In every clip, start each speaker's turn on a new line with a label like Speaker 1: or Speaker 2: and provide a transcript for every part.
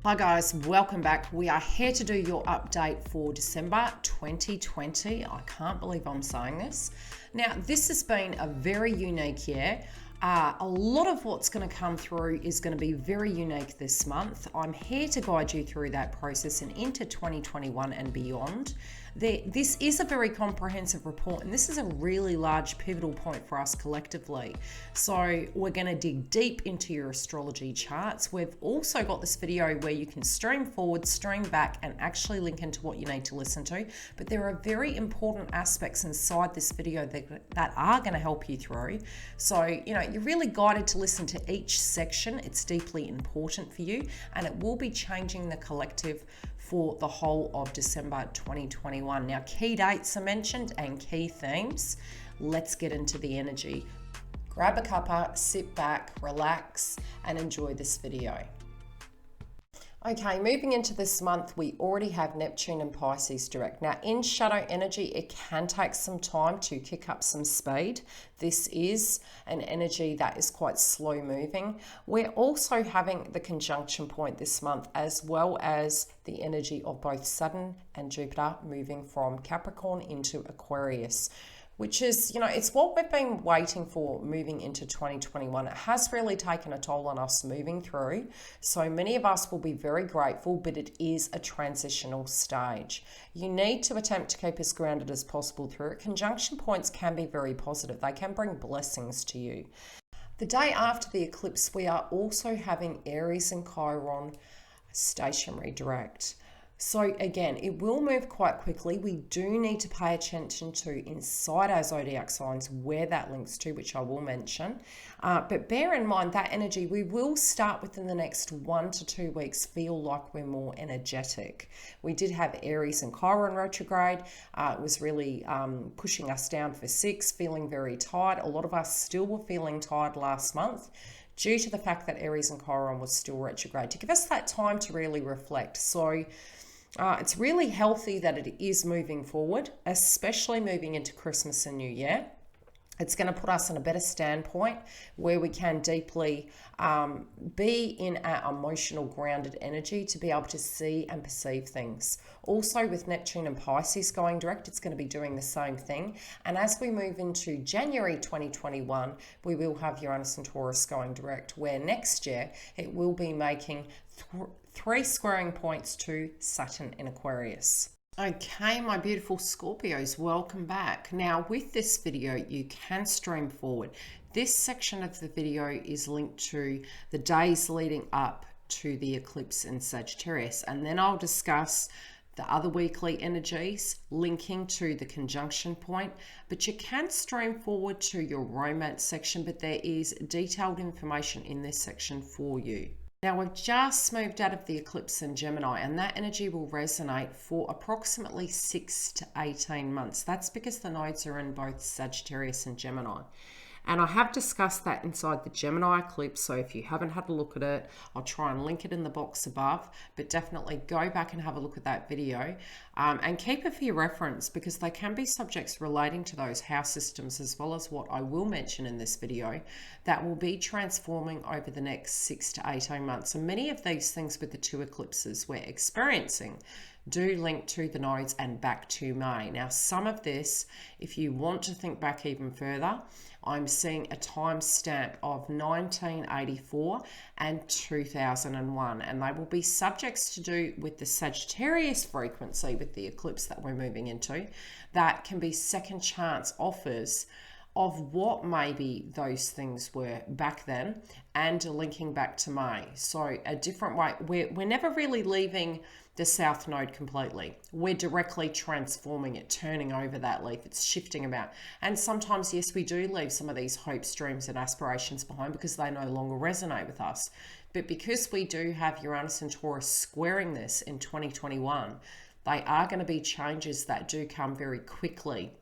Speaker 1: Hi guys, welcome back. We are here to do your update for December 2020. I can't believe I'm saying this. Now, this has been a very unique year. A lot of what's going to come through is going to be very unique this month. I'm here to guide you through that process and into 2021 and beyond. This is a very comprehensive report, and this is a really large pivotal point for us collectively. So we're going to dig deep into your astrology charts. We've also got this video where you can stream forward, stream back, and actually link into what you need to listen to. But there are very important aspects inside this video that are going to help you through. So, you're really guided to listen to each section. It's deeply important for you, and it will be changing the collective for the whole of December 2021. Now, key dates are mentioned and key themes. Let's get into the energy. Grab a cuppa, sit back, relax, and enjoy this video. Okay, moving into this month, we already have Neptune and Pisces direct. Now, in shadow energy, it can take some time to kick up some speed. This is an energy that is quite slow moving. We're also having the conjunction point this month, as well as the energy of both Saturn and Jupiter moving from Capricorn into Aquarius, which is, it's what we've been waiting for moving into 2021. It has really taken a toll on us moving through. So many of us will be very grateful, but it is a transitional stage. You need to attempt to keep as grounded as possible through it. Conjunction points can be very positive. They can bring blessings to you. The day after the eclipse, we are also having Aries and Chiron stationary direct. So again, it will move quite quickly. We do need to pay attention to inside our zodiac signs where that links to, which I will mention. But bear in mind that energy, we will start within the next 1 to 2 weeks feel like we're more energetic. We did have Aries and Chiron retrograde. It was really pushing us down for 6, feeling very tired. A lot of us still were feeling tired last month, due to the fact that Aries and Chiron was still retrograde, to give us that time to really reflect. So it's really healthy that it is moving forward, especially moving into Christmas and New Year. It's going to put us in a better standpoint where we can deeply be in our emotional grounded energy to be able to see and perceive things. Also, with Neptune and Pisces going direct, it's going to be doing the same thing. And as we move into January 2021, we will have Uranus and Taurus going direct, where next year it will be making 3 squaring points to Saturn in Aquarius. Okay, my beautiful Scorpios, welcome back. Now, with this video, you can stream forward. This section of the video is linked to the days leading up to the eclipse in Sagittarius, and then I'll discuss the other weekly energies linking to the conjunction point. But you can stream forward to your romance section, but there is detailed information in this section for you. Now, we've just moved out of the eclipse in Gemini, and that energy will resonate for approximately 6 to 18 months. That's because the nodes are in both Sagittarius and Gemini. And I have discussed that inside the Gemini eclipse, so if you haven't had a look at it, I'll try and link it in the box above, but definitely go back and have a look at that video, and keep it for your reference, because they can be subjects relating to those house systems, as well as what I will mention in this video, that will be transforming over the next 6 to 18 months. And many of these things with the 2 eclipses we're experiencing do link to the nodes and back to May. Now, some of this, if you want to think back even further, I'm seeing a timestamp of 1984 and 2001, and they will be subjects to do with the Sagittarius frequency with the eclipse that we're moving into. That can be second chance offers of what maybe those things were back then and linking back to May. So a different way, we're never really leaving the South Node completely. We're directly transforming it, turning over that leaf. It's shifting about. And sometimes, yes, we do leave some of these hopes, dreams and aspirations behind because they no longer resonate with us. But because we do have Uranus and Taurus squaring this in 2021, they are going to be changes that do come very quickly.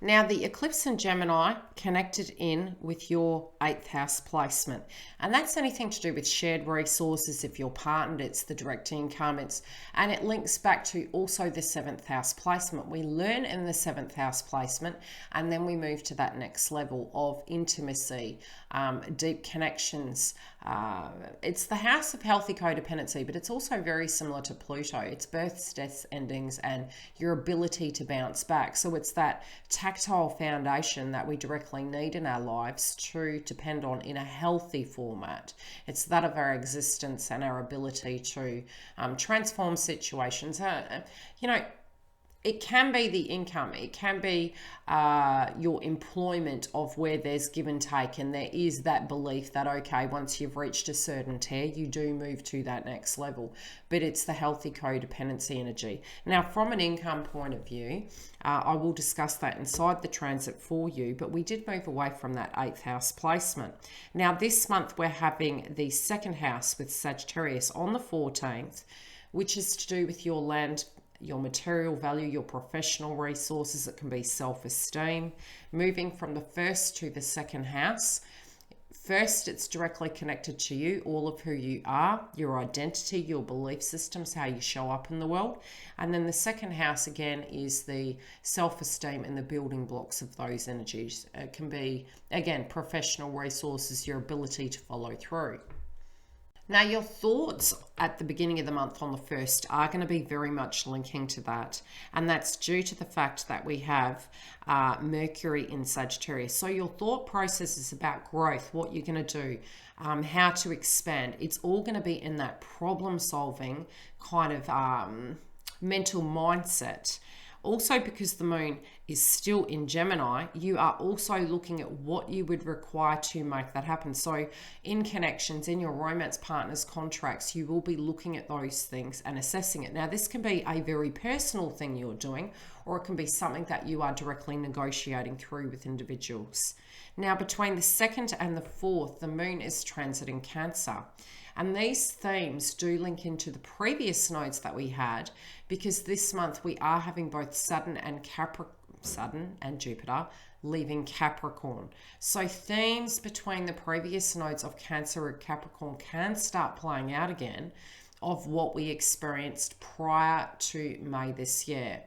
Speaker 1: Now, the eclipse in Gemini connected in with your 8th house placement, and that's anything to do with shared resources. If you're partnered, it's the direct income, and it links back to also the 7th house placement. We learn in the 7th house placement, and then we move to that next level of intimacy, deep connections, it's the house of healthy codependency, but it's also very similar to Pluto. It's births, deaths, endings, and your ability to bounce back. So it's that tactile foundation that we directly need in our lives to depend on in a healthy format. It's that of our existence and our ability to transform situations. It can be the income, it can be your employment of where there's give and take, and there is that belief that, okay, once you've reached a certain tier, you do move to that next level. But it's the healthy codependency energy. Now, from an income point of view, I will discuss that inside the transit for you, but we did move away from that 8th house placement. Now, this month we're having the 2nd house with Sagittarius on the 14th, which is to do with your land, your material value, your professional resources. It can be self-esteem. Moving from the 1st to the 2nd house. First, it's directly connected to you, all of who you are, your identity, your belief systems, how you show up in the world. And then the 2nd house, again, is the self-esteem and the building blocks of those energies. It can be, again, professional resources, your ability to follow through. Now, your thoughts at the beginning of the month on the 1st are going to be very much linking to that. And that's due to the fact that we have Mercury in Sagittarius. So your thought process is about growth, what you're going to do, how to expand. It's all going to be in that problem solving kind of mental mindset. Also, because the moon is still in Gemini, you are also looking at what you would require to make that happen. So in connections, in your romance partners' contracts, you will be looking at those things and assessing it. Now, this can be a very personal thing you're doing, or it can be something that you are directly negotiating through with individuals. Now, between the 2nd and the 4th, the moon is transiting Cancer. And these themes do link into the previous nodes that we had, because this month we are having both Saturn and Jupiter leaving Capricorn. So themes between the previous nodes of Cancer and Capricorn can start playing out again of what we experienced prior to May this year.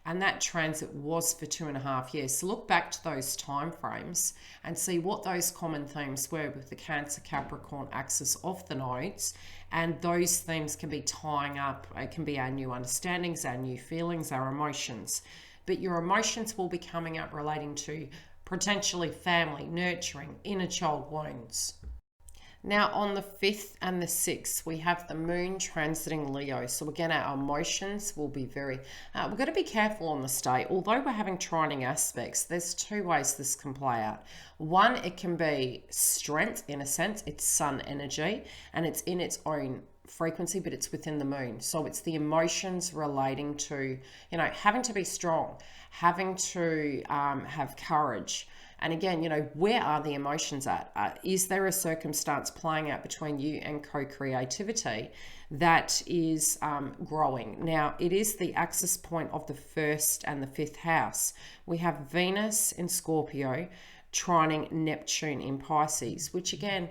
Speaker 1: And that transit was for 2.5 years. So look back to those time frames and see what those common themes were with the Cancer Capricorn axis of the nodes. And those themes can be tying up. It can be our new understandings, our new feelings, our emotions. But your emotions will be coming up relating to potentially family, nurturing, inner child wounds. Now, on the 5th and the 6th, we have the moon transiting Leo. So again, our emotions will be very, we've got to be careful on this day. Although we're having trining aspects, there's 2 ways this can play out. One, it can be strength in a sense. It's sun energy and it's in its own frequency, but it's within the moon. So it's the emotions relating to, having to be strong, having to have courage. And again, where are the emotions at? Is there a circumstance playing out between you and co-creativity that is growing? Now, it is the axis point of the 1st and the 5th house. We have Venus in Scorpio trining Neptune in Pisces, which again,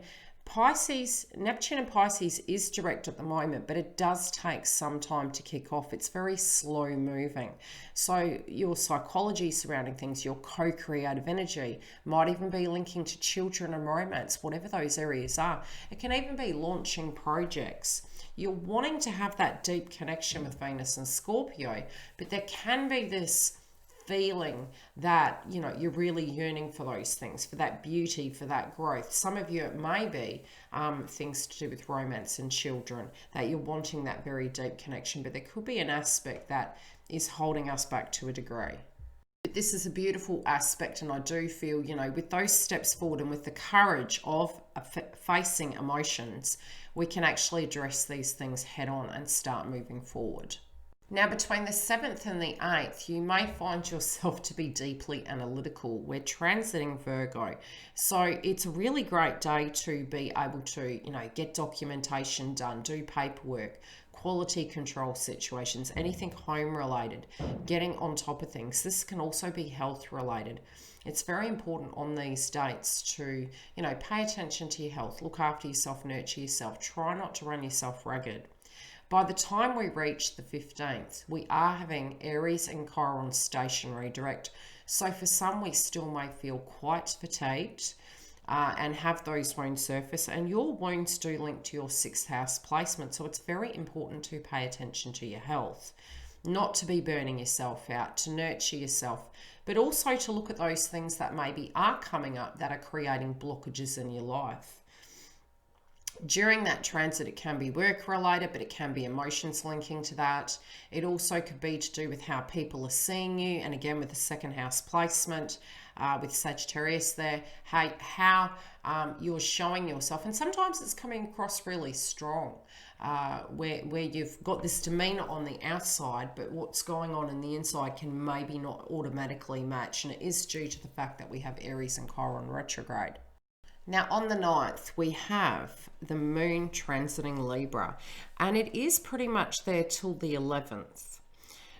Speaker 1: Neptune in Pisces is direct at the moment, but it does take some time to kick off. It's very slow moving. So your psychology surrounding things, your co-creative energy might even be linking to children and romance, whatever those areas are. It can even be launching projects. You're wanting to have that deep connection with Venus and Scorpio, but there can be this feeling that you're really yearning for those things, for that beauty, for that growth. Some of you, it may be things to do with romance and children, that you're wanting that very deep connection, but there could be an aspect that is holding us back to a degree. But this is a beautiful aspect, and I do feel, with those steps forward and with the courage of facing emotions, we can actually address these things head on and start moving forward. Now, between the 7th and the 8th, you may find yourself to be deeply analytical. We're transiting Virgo. So it's a really great day to be able to, get documentation done, do paperwork, quality control situations, anything home related, getting on top of things. This can also be health related. It's very important on these dates to, pay attention to your health, look after yourself, nurture yourself, try not to run yourself ragged. By the time we reach the 15th, we are having Aries and Chiron stationary direct. So for some, we still may feel quite fatigued. and have those wounds surface. And your wounds do link to your 6th house placement. So it's very important to pay attention to your health, not to be burning yourself out, to nurture yourself, but also to look at those things that maybe are coming up that are creating blockages in your life. During that transit, it can be work related, but it can be emotions linking to that. It also could be to do with how people are seeing you. And again, with the 2nd house placement, with Sagittarius there, how you're showing yourself. And sometimes it's coming across really strong, where you've got this demeanor on the outside, but what's going on in the inside can maybe not automatically match. And it is due to the fact that we have Aries and Chiron retrograde. Now, on the 9th, we have the moon transiting Libra, and it is pretty much there till the 11th.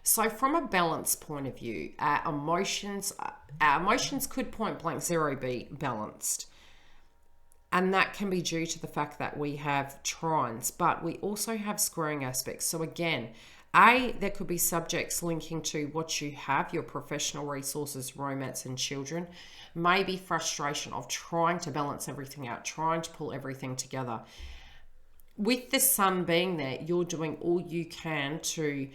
Speaker 1: So from a balance point of view, our emotions could point blank zero be balanced. And that can be due to the fact that we have trines, but we also have squaring aspects. So again, there could be subjects linking to what you have, your professional resources, romance, and children. Maybe frustration of trying to balance everything out, trying to pull everything together. With the sun being there, you're doing all you can to,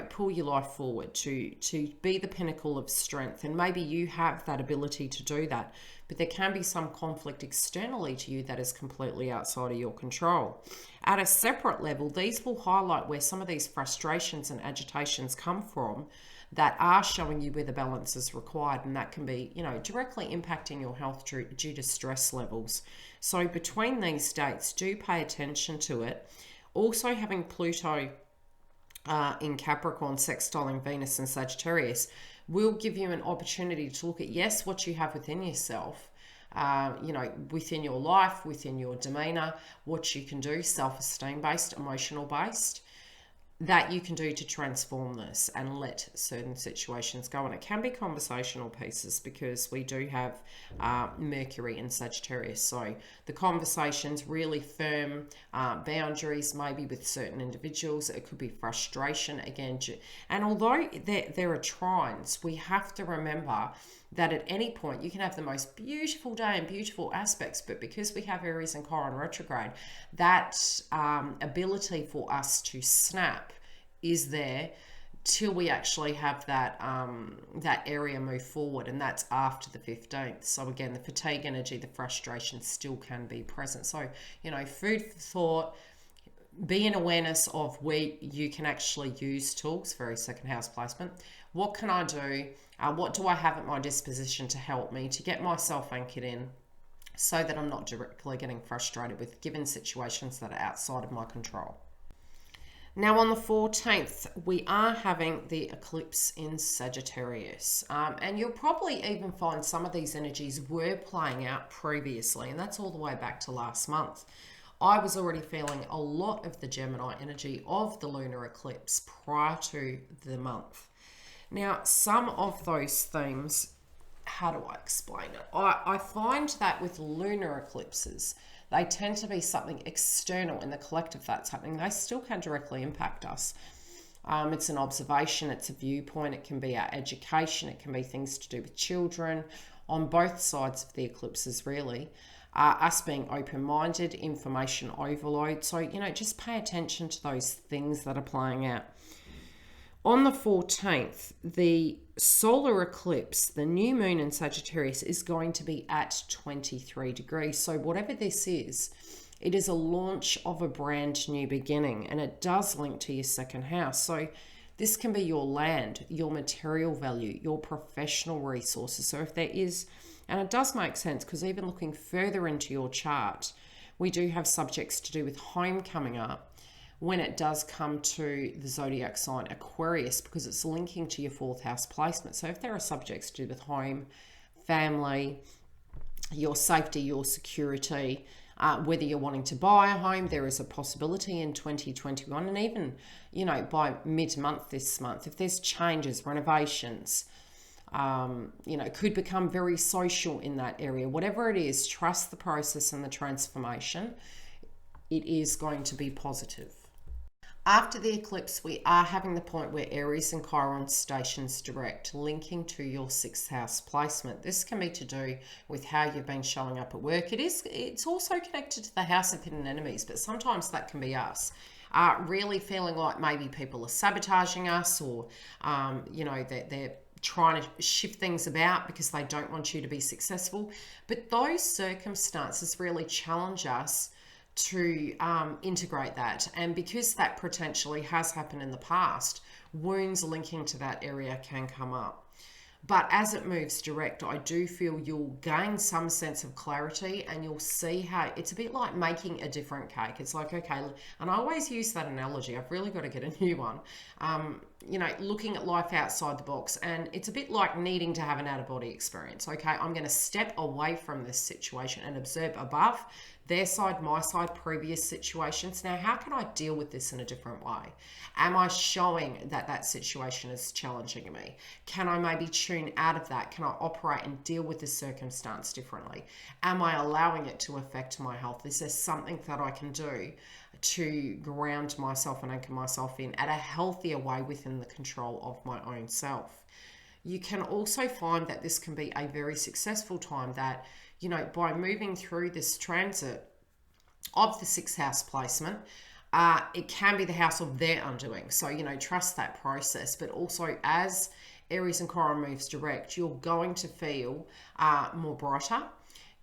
Speaker 1: pull your life forward, to be the pinnacle of strength. And maybe you have that ability to do that, but there can be some conflict externally to you that is completely outside of your control. At a separate level, these will highlight where some of these frustrations and agitations come from that are showing you where the balance is required, and that can be, directly impacting your health due to stress levels. So between these dates, do pay attention to it. Also, having Pluto in Capricorn sextiling Venus and Sagittarius will give you an opportunity to look at, yes, what you have within yourself, within your life, within your demeanor, what you can do, self-esteem based, emotional based, that you can do to transform this and let certain situations go. And it can be conversational pieces because we do have Mercury in Sagittarius. So the conversations, really firm boundaries, maybe with certain individuals. It could be frustration again. And although there are trines, we have to remember that at any point you can have the most beautiful day and beautiful aspects, but because we have Aries and Chiron retrograde, that ability for us to snap is there till we actually have that that area move forward, and that's after the 15th. So again, the fatigue energy, the frustration still can be present. So, food for thought. Be in awareness of where you can actually use tools, very 2nd house placement. What can I do? What do I have at my disposition to help me to get myself anchored in so that I'm not directly getting frustrated with given situations that are outside of my control? Now on the 14th, we are having the eclipse in Sagittarius. And you'll probably even find some of these energies were playing out previously, and that's all the way back to last month. I was already feeling a lot of the Gemini energy of the lunar eclipse prior to the month. Now, some of those themes, how do I explain it? I find that with lunar eclipses, they tend to be something external in the collective that's happening. They still can directly impact us. It's an observation, it's a viewpoint, it can be our education, it can be things to do with children, on both sides of the eclipses really. Us being open-minded, information overload. So, just pay attention to those things that are playing out. On the 14th, the solar eclipse, the new moon in Sagittarius, is going to be at 23 degrees. So whatever this is, it is a launch of a brand new beginning, and it does link to your 2nd house. So this can be your land, your material value, your professional resources. So if there is, and it does make sense because even looking further into your chart, we do have subjects to do with home coming up when it does come to the zodiac sign Aquarius, because it's linking to your 4th house placement. So if there are subjects to do with home, family, your safety, your security, whether you're wanting to buy a home, there is a possibility in 2021, and even, by mid-month this month, if there's changes, renovations, could become very social in that area. Whatever it is, trust the process and the transformation. It is going to be positive. After the eclipse, we are having the point where Aries and Chiron stations direct, linking to your 6th house placement. This can be to do with how you've been showing up at work. It's also connected to the house of hidden enemies, but sometimes that can be us. Really feeling like maybe people are sabotaging us, or they're trying to shift things about because they don't want you to be successful. But those circumstances really challenge us to integrate that. And because that potentially has happened in the past, wounds linking to that area can come up. But as it moves direct, I do feel you'll gain some sense of clarity, and you'll see how it's a bit like making a different cake. It's like, okay, and I always use that analogy. I've really got to get a new one. Looking at life outside the box, and it's a bit like needing to have an out-of-body experience. Okay, I'm going to step away from this situation and observe above, their side, my side, previous situations. Now, how can I deal with this in a different way? Am I showing that that situation is challenging me? Can I maybe tune out of that? Can I operate and deal with the circumstance differently? Am I allowing it to affect my health? Is there something that I can do to ground myself and anchor myself in at a healthier way within the control of my own self? You can also find that this can be a very successful time that, by moving through this transit of the 6th house placement, it can be the house of their undoing. So, trust that process. But also, as Aries and Chiron moves direct, you're going to feel more brighter.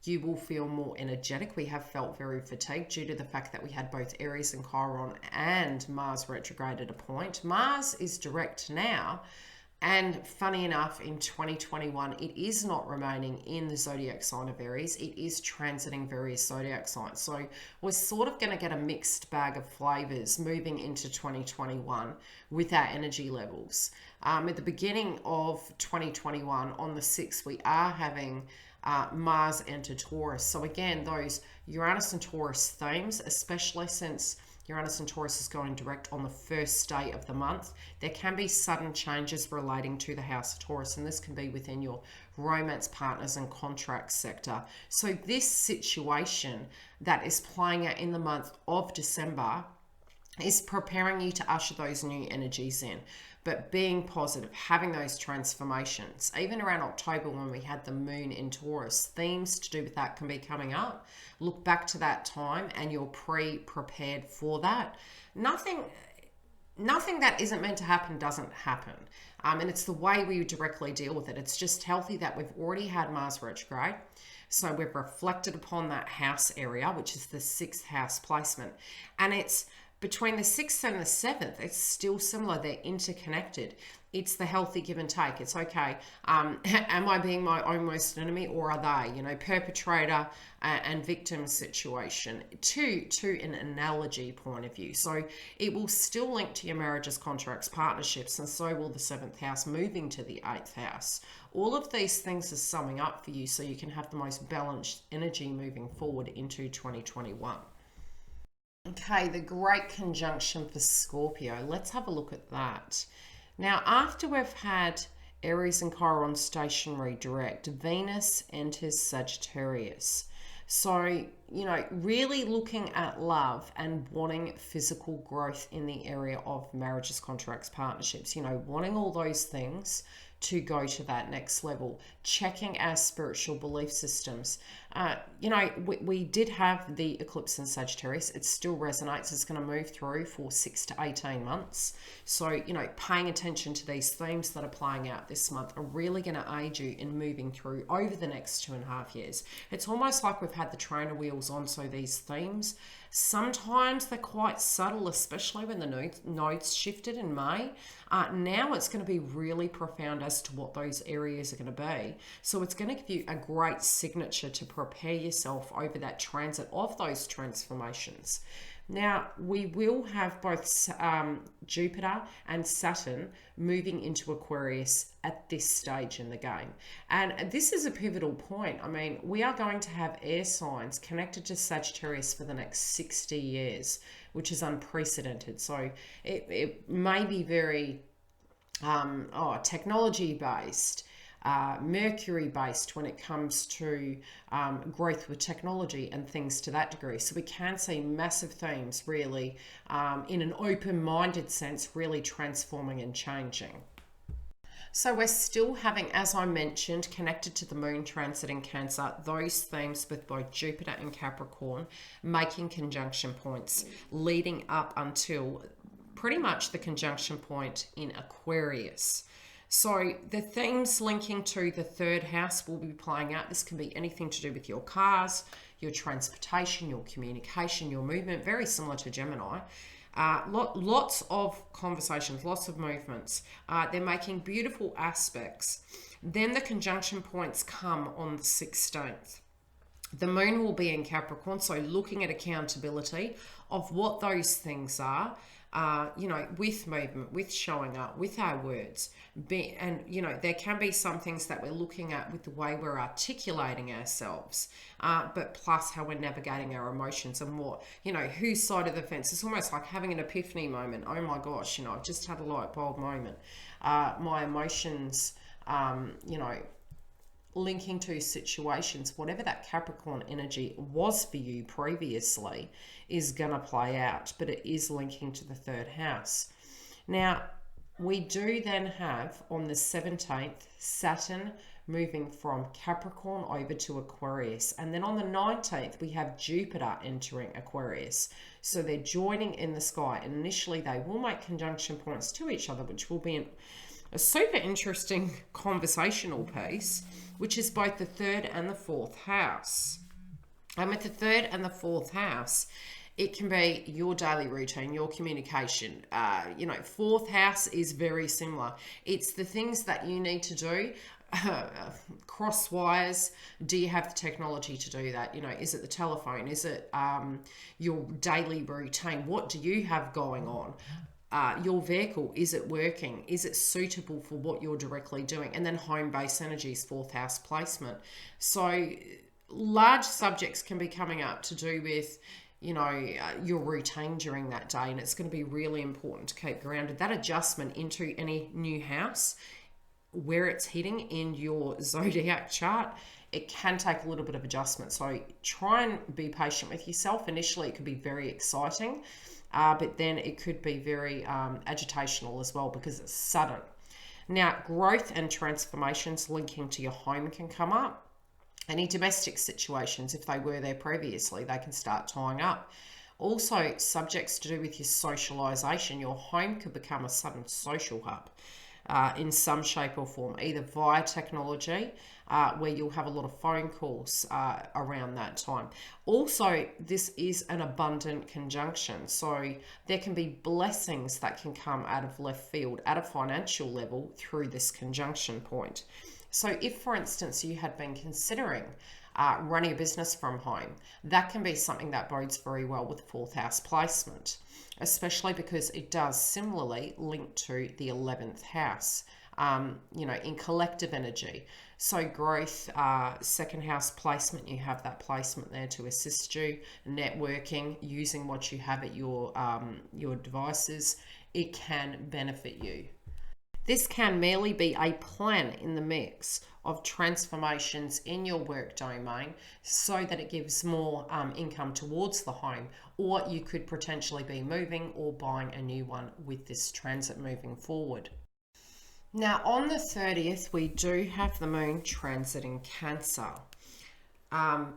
Speaker 1: You will feel more energetic. We have felt very fatigued due to the fact that we had both Aries and Chiron and Mars retrograde at a point. Mars is direct now. And funny enough, in 2021, it is not remaining in the zodiac sign of Aries. It is transiting various zodiac signs. So we're sort of going to get a mixed bag of flavors moving into 2021 with our energy levels. At the beginning of 2021, on the 6th, we are having Mars enter Taurus. So again, those Uranus and Taurus themes, especially since Uranus and Taurus is going direct on the first day of the month, there can be sudden changes relating to the house of Taurus, and this can be within your romance, partners, and contract sector. So this situation that is playing out in the month of December is preparing you to usher those new energies in. But being positive, having those transformations, even around October when we had the moon in Taurus, themes to do with that can be coming up. Look back to that time and you're prepared for that. Nothing that isn't meant to happen doesn't happen. And it's the way we directly deal with it. It's just healthy that we've already had Mars retrograde. So we've reflected upon that house area, which is the 6th house placement. And it's between the 6th and the 7th, it's still similar. They're interconnected. It's the healthy give and take. It's okay. Am I being my own worst enemy, or are they, perpetrator and victim situation to an analogy point of view? So it will still link to your marriages, contracts, partnerships, and so will the 7th house moving to the 8th house. All of these things are summing up for you so you can have the most balanced energy moving forward into 2021. Okay, the great conjunction for Scorpio. Let's have a look at that. Now, after we've had Aries and Chiron stationary direct, Venus enters Sagittarius. So, really looking at love and wanting physical growth in the area of marriages, contracts, partnerships, wanting all those things to go to that next level, checking our spiritual belief systems. We did have the eclipse in Sagittarius. It still resonates. It's going to move through for 6 to 18 months. So, paying attention to these themes that are playing out this month are really going to aid you in moving through over the next 2.5 years. It's almost like we've had the trainer wheels on, so these themes, sometimes they're quite subtle, especially when the nodes shifted in May. Now it's going to be really profound as to what those areas are going to be. So it's going to give you a great signature to prepare yourself over that transit of those transformations. Now, we will have both Jupiter and Saturn moving into Aquarius at this stage in the game. And this is a pivotal point. I mean, we are going to have air signs connected to Sagittarius for the next 60 years, which is unprecedented. So it may be very technology based. Mercury based when it comes to growth with technology and things to that degree. So we can see massive themes really in an open-minded sense really transforming and changing. So we're still having, as I mentioned, connected to the moon transit in Cancer, those themes with both Jupiter and Capricorn making conjunction points leading up until pretty much the conjunction point in Aquarius. So the themes linking to the third house will be playing out. This can be anything to do with your cars, your transportation, your communication, your movement, very similar to Gemini. Lots of conversations, lots of movements. They're making beautiful aspects. Then the conjunction points come on the 16th. The moon will be in Capricorn, so looking at accountability of what those things are, with movement, with showing up, with our words. And, there can be some things that we're looking at with the way we're articulating ourselves, but plus how we're navigating our emotions and what, whose side of the fence. It's almost like having an epiphany moment. Oh my gosh, I've just had a light bulb moment. My emotions, linking to situations, whatever that Capricorn energy was for you previously is going to play out, but it is linking to the third house. Now, we do then have on the 17th, Saturn moving from Capricorn over to Aquarius. And then on the 19th, we have Jupiter entering Aquarius. So they're joining in the sky. And initially, they will make conjunction points to each other, which will be a super interesting conversational piece, which is both the third and the fourth house. And with the third and the fourth house, it can be your daily routine, your communication. Fourth house is very similar. It's the things that you need to do. Cross wires. Do you have the technology to do that? Is it the telephone? Is it your daily routine? What do you have going on? Your vehicle, is it working? Is it suitable for what you're directly doing? And then home-based energies, fourth house placement. So large subjects can be coming up to do with your routine during that day, and it's going to be really important to keep grounded. That adjustment into any new house, where it's hitting in your zodiac chart, it can take a little bit of adjustment. So try and be patient with yourself. Initially, it could be very exciting, but then it could be very agitational as well because it's sudden. Now, growth and transformations linking to your home can come up. Any domestic situations, if they were there previously, they can start tying up. Also, subjects to do with your socialization. Your home could become a sudden social hub in some shape or form, either via technology, where you'll have a lot of phone calls around that time. Also, this is an abundant conjunction. So there can be blessings that can come out of left field at a financial level through this conjunction point. So if, for instance, you had been considering running a business from home, that can be something that bodes very well with fourth house placement, especially because it does similarly link to the 11th house, in collective energy. So growth, second house placement, you have that placement there to assist you, networking, using what you have at your devices, it can benefit you. This can merely be a plan in the mix of transformations in your work domain so that it gives more income towards the home, or you could potentially be moving or buying a new one with this transit moving forward. Now, on the 30th, we do have the moon transiting Cancer.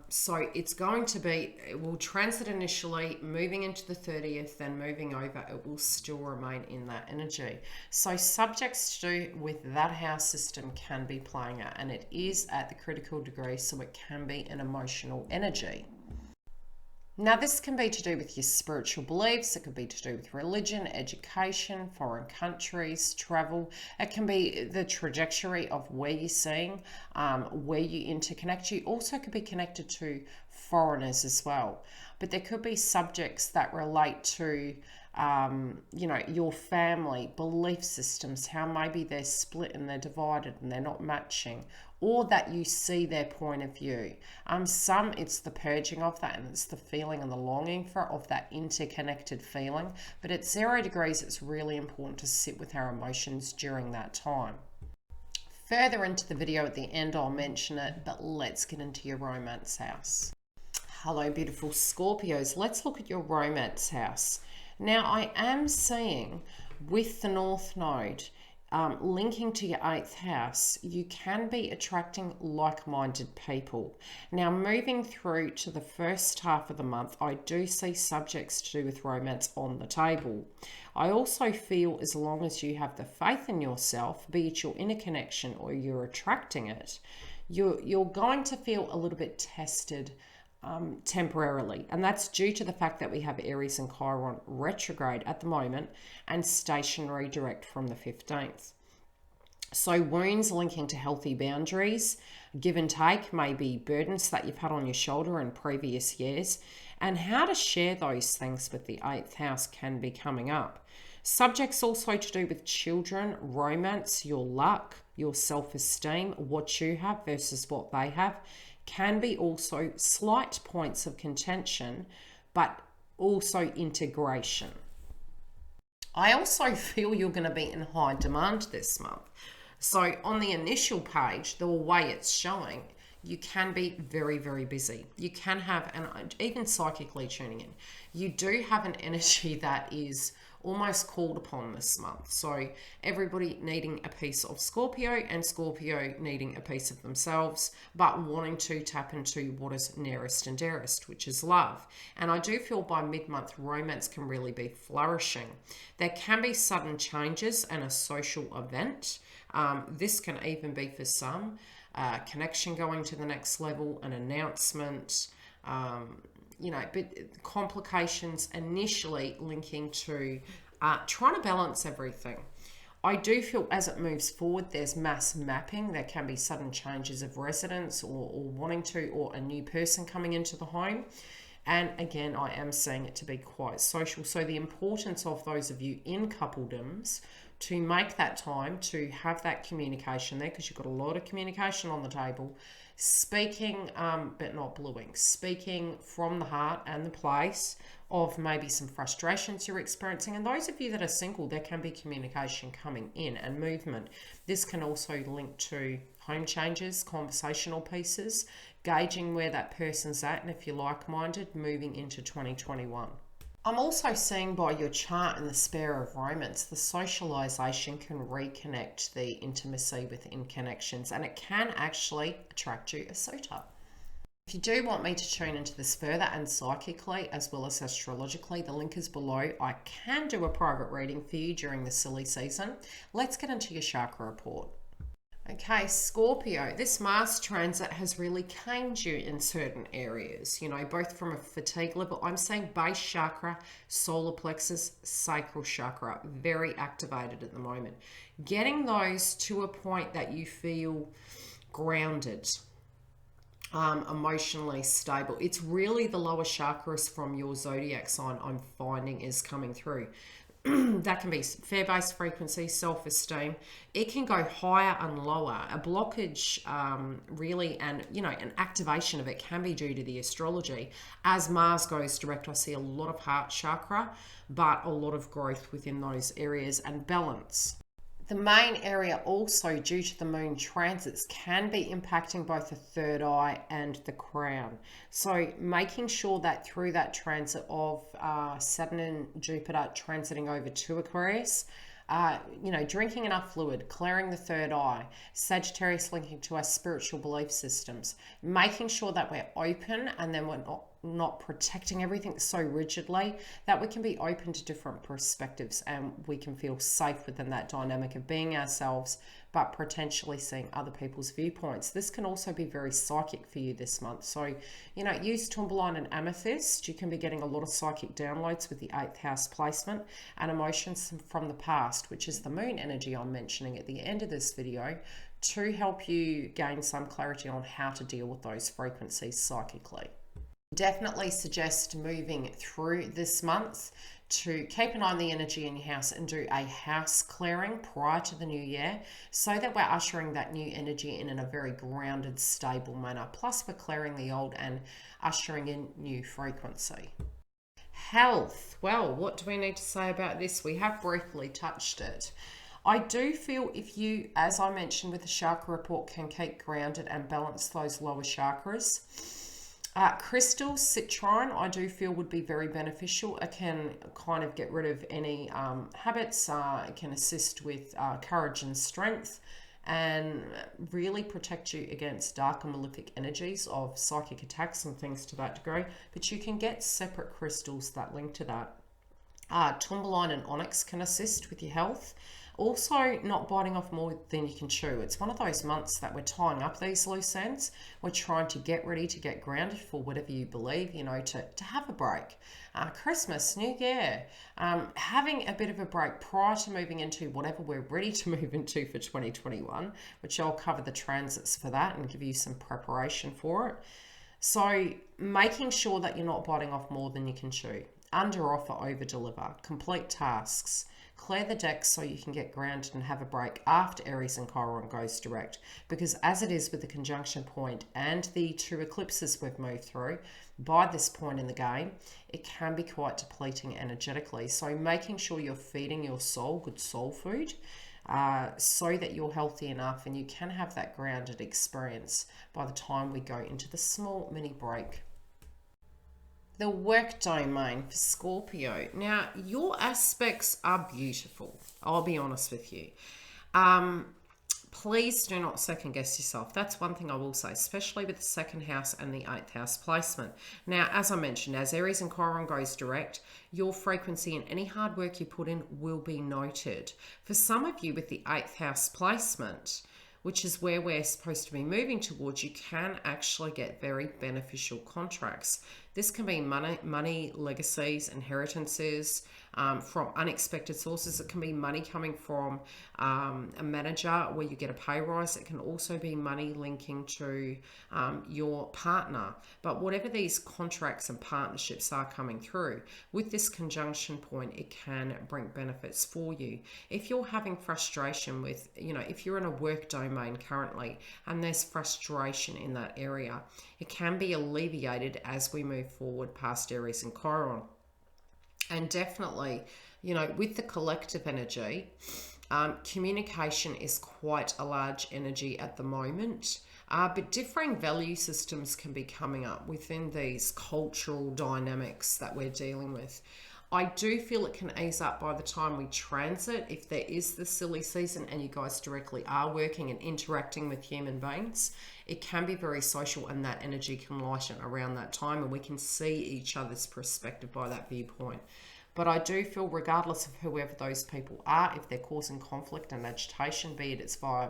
Speaker 1: So it's going to be, it will transit initially, moving into the 30th, then moving over, it will still remain in that energy. So subjects to do with that house system can be playing out, and it is at the critical degree, so it can be an emotional energy. Now, this can be to do with your spiritual beliefs. It could be to do with religion, education, foreign countries, travel. It can be the trajectory of where you're seeing, where you interconnect. You also could be connected to foreigners as well. But there could be subjects that relate to, your family, belief systems, how maybe they're split and they're divided and they're not matching, or that you see their point of view. Some, it's the purging of that, and it's the feeling and the longing of that interconnected feeling. But at 0 degrees, it's really important to sit with our emotions during that time. Further into the video at the end, I'll mention it, but let's get into your romance house. Hello, beautiful Scorpios. Let's look at your romance house. Now, I am seeing with the North Node linking to your 8th house, you can be attracting like-minded people. Now, moving through to the first half of the month, I do see subjects to do with romance on the table. I also feel as long as you have the faith in yourself, be it your inner connection or you're attracting it, you're going to feel a little bit tested temporarily, and that's due to the fact that we have Aries and Chiron retrograde at the moment and stationary direct from the 15th. So wounds linking to healthy boundaries, give and take, maybe burdens that you've had on your shoulder in previous years, and how to share those things with the 8th house can be coming up. Subjects also to do with children, romance, your luck, your self-esteem, what you have versus what they have, can be also slight points of contention, but also integration. I also feel you're going to be in high demand this month. So on the initial page, the way it's showing, you can be very, very busy. You can have, and even psychically tuning in, you do have an energy that is almost called upon this month. So everybody needing a piece of Scorpio and Scorpio needing a piece of themselves, but wanting to tap into what is nearest and dearest, which is love. And I do feel by mid-month, romance can really be flourishing. There can be sudden changes and a social event. This can even be for some, connection going to the next level, an announcement, but complications initially linking to trying to balance everything. I do feel as it moves forward, there's mass mapping. There can be sudden changes of residence or wanting to, or a new person coming into the home. And again, I am seeing it to be quite social. So the importance of those of you in coupledoms to make that time to have that communication there, because you've got a lot of communication on the table. Speaking, but not blueing. Speaking from the heart and the place of maybe some frustrations you're experiencing. And those of you that are single, there can be communication coming in and movement. This can also link to home changes, conversational pieces, gauging where that person's at, and if you're like-minded, moving into 2021. I'm also seeing by your chart in the sphere of romance, the socialization can reconnect the intimacy within connections, and it can actually attract you a suitor. If you do want me to tune into this further and psychically as well as astrologically, the link is below. I can do a private reading for you during the silly season. Let's get into your chakra report. Okay, Scorpio, this Mars transit has really caned you in certain areas, both from a fatigue level. I'm saying base chakra, solar plexus, sacral chakra, very activated at the moment. Getting those to a point that you feel grounded, emotionally stable. It's really the lower chakras from your zodiac sign I'm finding is coming through. That can be fear-based frequency, self-esteem. It can go higher and lower. A blockage really, and an activation of it can be due to the astrology. As Mars goes direct, I see a lot of heart chakra, but a lot of growth within those areas and balance. The main area also due to the moon transits can be impacting both the third eye and the crown. So making sure that through that transit of Saturn and Jupiter transiting over to Aquarius, drinking enough fluid, clearing the third eye, Sagittarius linking to our spiritual belief systems, making sure that we're open and then we're not protecting everything so rigidly, that we can be open to different perspectives and we can feel safe within that dynamic of being ourselves, but potentially seeing other people's viewpoints. This can also be very psychic for you this month. So, use tourmaline and amethyst. You can be getting a lot of psychic downloads with the 8th house placement and emotions from the past, which is the moon energy I'm mentioning at the end of this video, to help you gain some clarity on how to deal with those frequencies psychically. Definitely suggest moving through this month to keep an eye on the energy in your house and do a house clearing prior to the new year, so that we're ushering that new energy in a very grounded, stable manner. Plus we're clearing the old and ushering in new frequency. Health. Well, what do we need to say about this? We have briefly touched it. I do feel if you, as I mentioned with the chakra report, can keep grounded and balance those lower chakras. Crystals, citrine, I do feel would be very beneficial. It can kind of get rid of any habits. It can assist with courage and strength, and really protect you against dark and malefic energies of psychic attacks and things to that degree. But you can get separate crystals that link to that. Tourmaline and onyx can assist with your health. Also, not biting off more than you can chew. It's one of those months that we're tying up these loose ends. We're trying to get ready to get grounded for whatever you believe, you know, to have a break. Christmas, New Year, having a bit of a break prior to moving into whatever we're ready to move into for 2021, which I'll cover the transits for that and give you some preparation for it. So making sure that you're not biting off more than you can chew. Under offer, over deliver. Complete tasks. Clear the decks so you can get grounded and have a break after Aries and Chiron goes direct. Because as it is with the conjunction point and the 2 eclipses we've moved through, by this point in the game, it can be quite depleting energetically. So making sure you're feeding your soul good soul food, so that you're healthy enough and you can have that grounded experience by the time we go into the small mini break. The work domain for Scorpio. Now, your aspects are beautiful. I'll be honest with you. Please do not second guess yourself. That's one thing I will say, especially with the 2nd house and the 8th house placement. Now, as I mentioned, as Aries and Chiron goes direct, your frequency and any hard work you put in will be noted. For some of you with the 8th house placement, which is where we're supposed to be moving towards, you can actually get very beneficial contracts. This can be money, legacies, inheritances from unexpected sources. It can be money coming from a manager where you get a pay rise. It can also be money linking to your partner. But whatever these contracts and partnerships are coming through, with this conjunction point, it can bring benefits for you. If you're having frustration with, you know, if you're in a work domain currently and there's frustration in that area, it can be alleviated as we move forward past Aries and Chiron. And definitely, you know, with the collective energy, communication is quite a large energy at the moment. But differing value systems can be coming up within these cultural dynamics that we're dealing with. I do feel it can ease up by the time we transit, if there is the silly season and you guys directly are working and interacting with human beings. It can be very social and that energy can lighten around that time and we can see each other's perspective by that viewpoint. But I do feel regardless of whoever those people are, if they're causing conflict and agitation, be it it's via,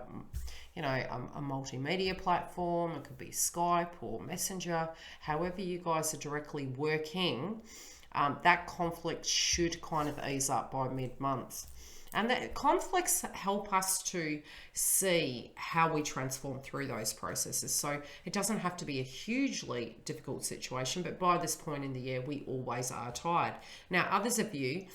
Speaker 1: you know, a multimedia platform, it could be Skype or Messenger, however you guys are directly working, that conflict should kind of ease up by mid-month. And the conflicts help us to see how we transform through those processes. So it doesn't have to be a hugely difficult situation, but by this point in the year, we always are tired. Now, others of you,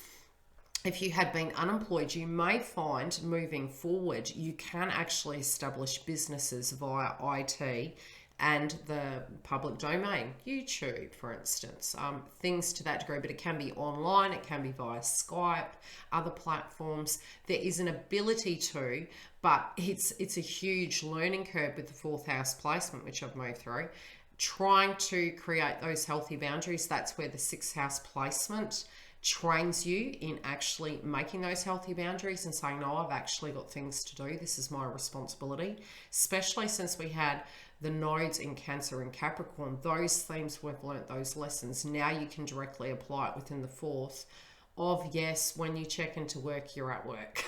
Speaker 1: if you had been unemployed, you may find moving forward, you can actually establish businesses via IT and the public domain, YouTube, for instance, things to that degree, but it can be online, it can be via Skype, other platforms. There is an ability to, but it's a huge learning curve with the 4th house placement, which I've moved through. Trying to create those healthy boundaries, that's where the 6th house placement trains you in actually making those healthy boundaries and saying, no, I've actually got things to do. This is my responsibility, especially since we had the nodes in Cancer and Capricorn. Those themes we've learnt, those lessons. Now you can directly apply it within the 4th of, yes, when you check into work, you're at work.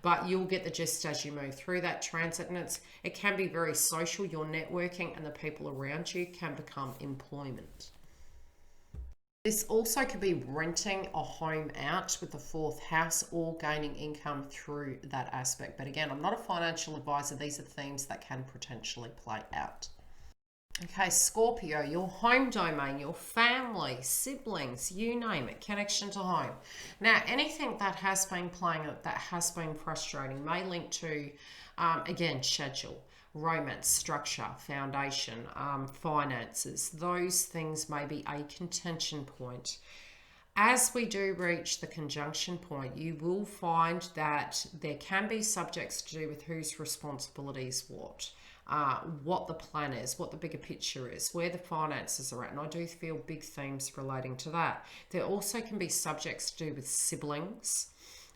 Speaker 1: But you'll get the gist as you move through that transit. And it can be very social. Your networking and the people around you can become employment. This also could be renting a home out with the 4th house or gaining income through that aspect. But again, I'm not a financial advisor. These are themes that can potentially play out. Okay, Scorpio, your home domain, your family, siblings, you name it, connection to home. Now, anything that has been playing out, that has been frustrating, may link to, again, schedule, romance, structure, foundation, finances. Those things may be a contention point. As we do reach the conjunction point, you will find that there can be subjects to do with whose responsibility is what the plan is, what the bigger picture is, where the finances are at. And I do feel big themes relating to that. There also can be subjects to do with siblings,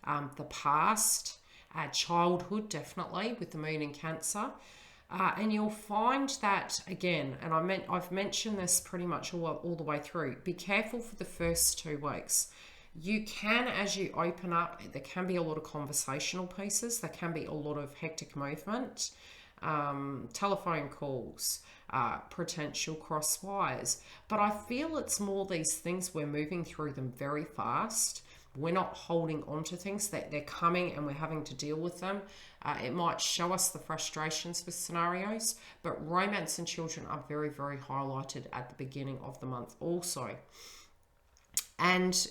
Speaker 1: the past, childhood, definitely, with the moon in Cancer. And you'll find that, again, and I've mentioned this pretty much all the way through, be careful for the first 2 weeks. You can, as you open up, there can be a lot of conversational pieces. There can be a lot of hectic movement, telephone calls, potential cross wires. But I feel it's more these things, we're moving through them very fast. We're not holding on to things, that they're coming and we're having to deal with them. It might show us the frustrations with scenarios, but romance and children are very, very highlighted at the beginning of the month also. And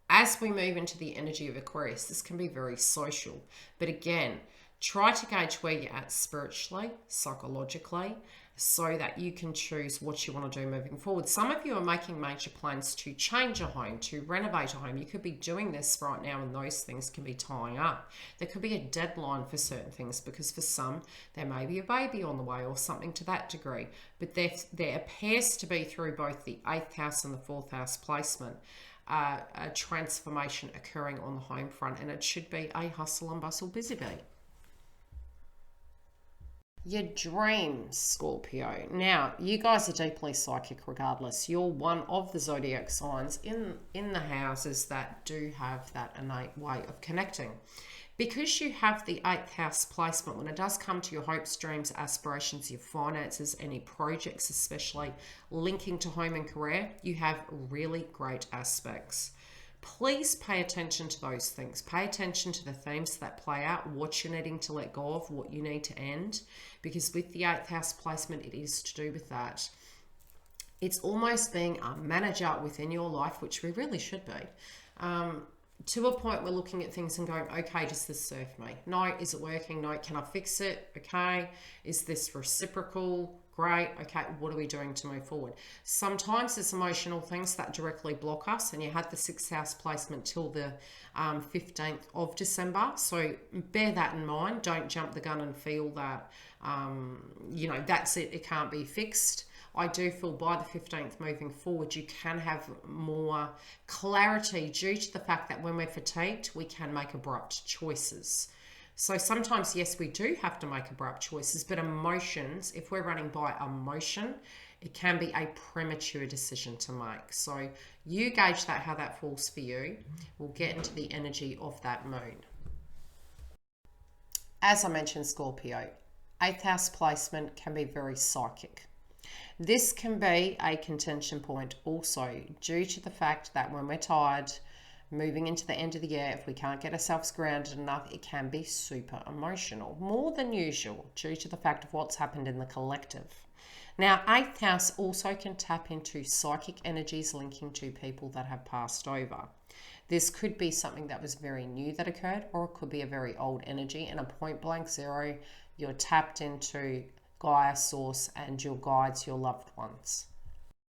Speaker 1: as we move into the energy of Aquarius, this can be very social. But again, try to gauge where you're at spiritually, psychologically, so that you can choose what you want to do moving forward. Some of you are making major plans to change a home, to renovate a home. You could be doing this right now, and those things can be tying up. There could be a deadline for certain things, because for some, there may be a baby on the way or something to that degree. But there appears to be, through both the 8th house and the 4th house placement, a transformation occurring on the home front, and it should be a hustle and bustle busy bee. Your dreams, Scorpio. Now, you guys are deeply psychic regardless. You're one of the zodiac signs in the houses that do have that innate way of connecting. Because you have the 8th house placement, when it does come to your hopes, dreams, aspirations, your finances, any projects especially linking to home and career, you have really great aspects. Please pay attention to those things. Pay attention to the themes that play out, what you're needing to let go of, what you need to end. Because with the 8th house placement, it is to do with that. It's almost being a manager within your life, which we really should be. To a point, we're looking at things and going, okay, does this serve me? No. Is it working? No. Can I fix it? Okay. Is this reciprocal? Great. Okay, what are we doing to move forward? Sometimes there's emotional things that directly block us, and you had the 6th house placement till the 15th of December. So bear that in mind. Don't jump the gun and feel that, that's it. It can't be fixed. I do feel by the 15th moving forward, you can have more clarity due to the fact that when we're fatigued, we can make abrupt choices. So sometimes, yes, we do have to make abrupt choices, but emotions, if we're running by emotion, it can be a premature decision to make. So you gauge that, how that falls for you. We'll get into the energy of that moon. As I mentioned, Scorpio, 8th house placement can be very psychic. This can be a contention point also due to the fact that when we're tired, moving into the end of the year, if we can't get ourselves grounded enough, it can be super emotional, more than usual, due to the fact of what's happened in the collective. Now, 8th house also can tap into psychic energies linking to people that have passed over. This could be something that was very new that occurred, or it could be a very old energy. And a point blank zero, you're tapped into Gaia, source, and your guides, your loved ones.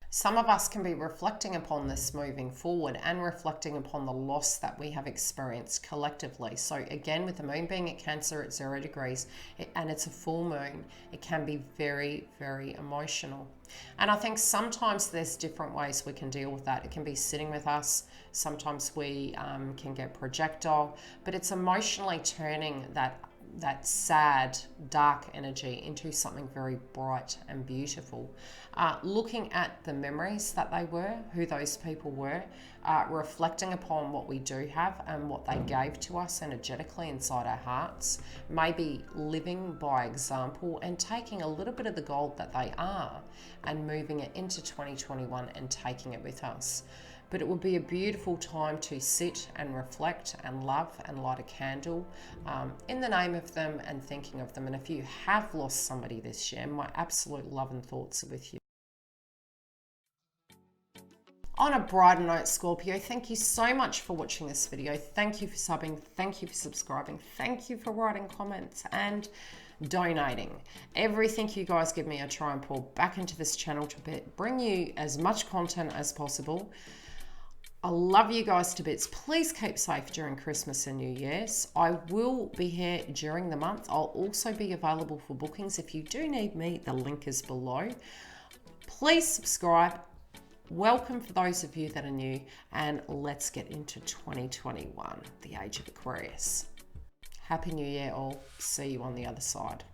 Speaker 1: Some of us can be reflecting upon this moving forward and reflecting upon the loss that we have experienced collectively. So again, with the moon being at Cancer at 0 degrees, and it's a full moon, it can be very, very emotional. And I think sometimes there's different ways we can deal with that. It can be sitting with us. Sometimes we can get projectile, but it's emotionally turning that sad, dark energy into something very bright and beautiful. Looking at the memories that they were, who those people were, reflecting upon what we do have and what they gave to us energetically inside our hearts, maybe living by example and taking a little bit of the gold that they are and moving it into 2021 and taking it with us. But it would be a beautiful time to sit and reflect and love and light a candle in the name of them and thinking of them. And if you have lost somebody this year, my absolute love and thoughts are with you. On a brighter note, Scorpio, thank you so much for watching this video. Thank you for subbing. Thank you for subscribing. Thank you for writing comments and donating. Everything you guys give me, I try and pour back into this channel to bring you as much content as possible. I love you guys to bits. Please keep safe during Christmas and New Year's. I will be here during the month. I'll also be available for bookings. If you do need me, the link is below. Please subscribe. Welcome for those of you that are new, and let's get into 2021, the age of Aquarius. Happy New Year all. See you on the other side.